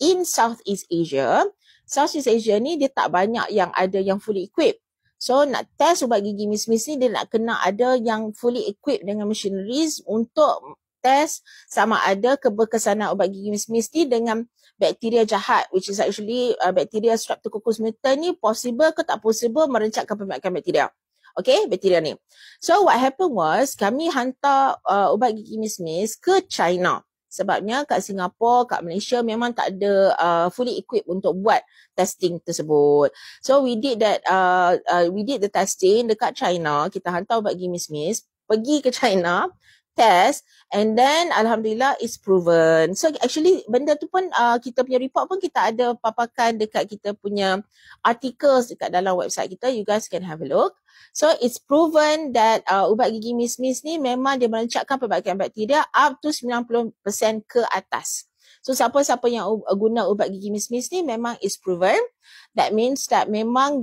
in Southeast Asia ni dia tak banyak yang ada yang fully equipped. So nak test ubat gigi Miss ni dia nak kena ada yang fully equipped dengan machineries untuk test sama ada keberkesanan ubat gigi Miss ni dengan bakteria jahat, which is actually bakteria Streptococcus mutans ni possible ke tak possible merencatkan pembiakan bakteria. Okay, bakteria ni. So what happened was kami hantar ubat gigi Miss ke China. Sebabnya kat Singapura, kat Malaysia memang tak ada fully equipped untuk buat testing tersebut. So we did that, we did the testing dekat China. Kita hantar ubat gigi Miss pergi ke China, test, and then alhamdulillah it's proven. So actually benda tu pun kita punya report pun kita ada paparkan dekat kita punya articles dekat dalam website kita. You guys can have a look. So it's proven that ubat gigi Miss ni memang dia merencatkan pembagian bakteria up to 90% ke atas. So siapa-siapa yang guna ubat gigi Miss ni memang is proven. That means that memang